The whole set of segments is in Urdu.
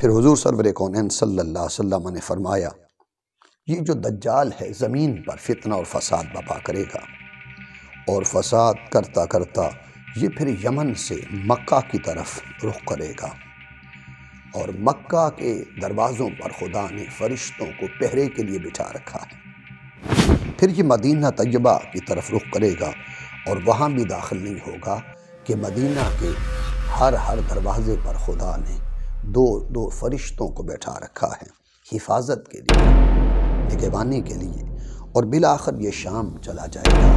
پھر حضور سرور کونین صلی اللہ علیہ وسلم نے فرمایا یہ جو دجال ہے زمین پر فتنہ اور فساد برپا کرے گا، اور فساد کرتا کرتا یہ پھر یمن سے مکہ کی طرف رخ کرے گا، اور مکہ کے دروازوں پر خدا نے فرشتوں کو پہرے کے لیے بٹھا رکھا ہے۔ پھر یہ مدینہ طیبہ کی طرف رخ کرے گا، اور وہاں بھی داخل نہیں ہوگا کہ مدینہ کے ہر دروازے پر خدا نے دو فرشتوں کو بیٹھا رکھا ہے حفاظت کے لیے، نگہبانی کے لیے، اور بالآخر یہ شام چلا جائے گا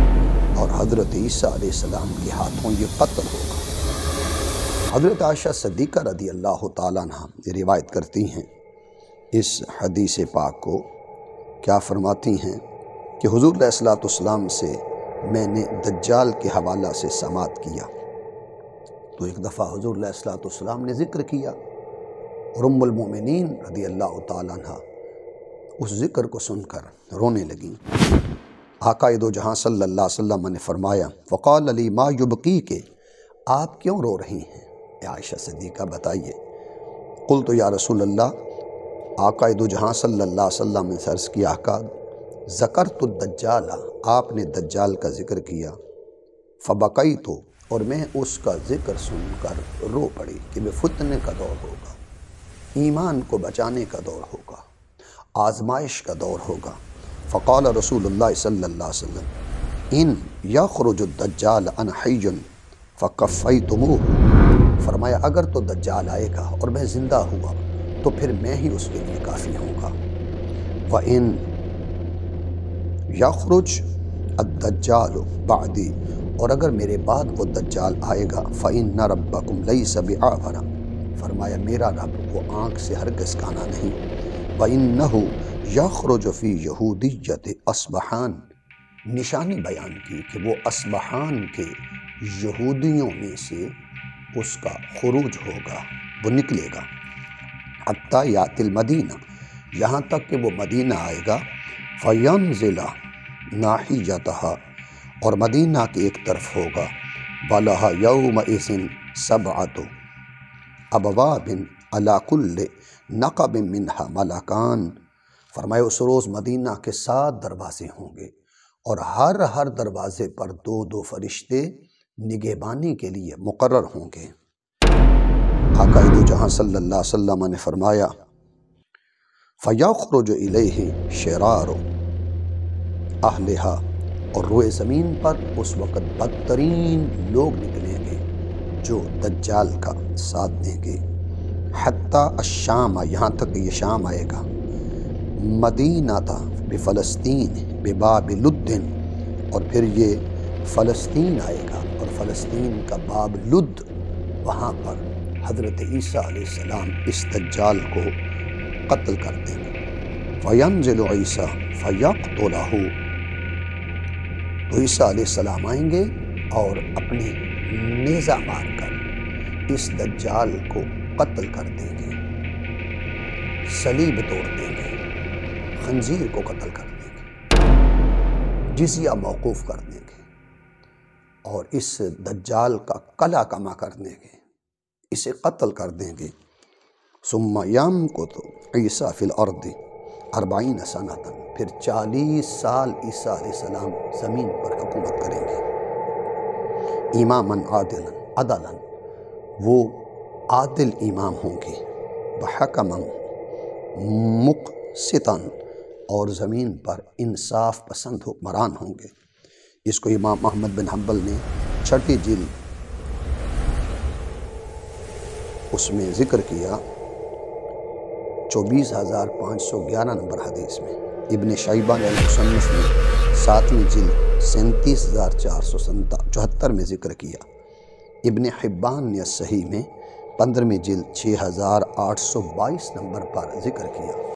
اور حضرت عیسیٰ علیہ السلام کے ہاتھوں یہ قتل ہوگا۔ حضرت عائشہ صدیقہ رضی اللہ تعالیٰ عنہ یہ روایت کرتی ہیں اس حدیث پاک کو، کیا فرماتی ہیں کہ حضور علیہ السلام سے میں نے دجال کے حوالہ سے سماعت کیا، تو ایک دفعہ حضور علیہ السلام نے ذکر کیا، اور ام المومنین رضی اللہ تعالیٰ عنہ اس ذکر کو سن کر رونے لگیں۔ آقا دو جہاں صلی اللہ علیہ وسلم نے فرمایا وقال علی ما یبکی کے آپ کیوں رو رہی ہیں اے عائشہ صدیقہ بتائیے؟ قلت یا رسول اللہ، آقا دو جہاں صلی اللہ علیہ وسلم نے عرض کیا آقا ذکرت الدجال، آپ نے دجال کا ذکر کیا، فبقیت، اور میں اس کا ذکر سن کر رو پڑی کہ وہ فتنے کا دور ہوگا، ایمان کو بچانے کا دور ہوگا، آزمائش کا دور ہوگا۔ فقال رسول اللہ صلی اللہ علیہ وسلم ان یخرج الدجال انا حی فکفیتموہ، فرمایا اگر تو دجال آئے گا اور میں زندہ ہوا تو پھر میں ہی اس کے لیے کافی ہوں گا، وَإِن یخرج الدجال بعدی، اور اگر میرے بعد وہ دجال آئے گا فَإِنَّ رَبَّكُمْ لَيْسَ بِأَعْوَرَ، فرمایا میرا رب وہ آنکھ سے ہرگز کانا نہیں، وَإِنَّهُ یخرج فی یہودیت اصبحان، نشانی بیان کی کہ وہ اصبحان کے یہودیوں میں سے اس کا خروج ہوگا، وہ نکلے گا، حتی یاتی المدینہ، یہاں تک کہ وہ مدینہ آئے گا، فینزل ناحیتہا، اور مدینہ کی ایک طرف ہوگا، بلہا یومئذ سبعۃ ابواب علی کل نقب منہا ملکان، فرمایا اس روز مدینہ کے 7 دروازے ہوں گے، اور ہر دروازے پر 2 فرشتے نگہبانی کے لیے مقرر ہوں گے۔ آقا دو جہاں صلی اللہ علیہ وسلم نے فرمایا فَيَخْرُجُ إِلَيْهِ شِرَارُ أَهْلِهَا، اور روئے زمین پر اس وقت بدترین لوگ نکلیں گے جو دجال کا ساتھ دیں گے، حتی الشام، یہاں تک کہ یہ شام آئے گا، مدینہ تھا بفلسطین بباب لد، اور پھر یہ فلسطین آئے گا، اور فلسطین کا باب لد، وہاں پر حضرت عیسیٰ علیہ السلام اس دجال کو قتل کر دیں گے۔ فَيَنزِلُ عیسیٰ فَيَقْتُلَهُ، تو عیسیٰ علیہ السلام آئیں گے اور اپنی نیزہ مار کر اس دجال کو قتل کر دیں گے، صلیب توڑ دیں گے، خنزیر کو قتل کر دیں گے، جزیہ موقوف کر دیں گے، اور اس دجال کا قلع کما کر دیں گے، اسے قتل کر دیں گے۔ ثم یمکث عیسیٰ فی الارض 40 سنۃ، پھر 40 سال عیسیٰ علیہ السلام زمین پر حکومت کریں گے، اماماً عدلاً، وہ عادل امام ہوں گے، وحکماً مقسطاً، اور زمین پر انصاف پسند حکمران ہوں گے۔ اس کو امام احمد بن حنبل نے 6 جلد اس میں ذکر کیا، 24,511 نمبر حدیث میں، ابن شیبہ نے المصنف میں 7ویں جلد 37,474 میں ذکر کیا، ابن حبان نے صحیح میں 15ویں جلد 6,822 نمبر پر ذکر کیا۔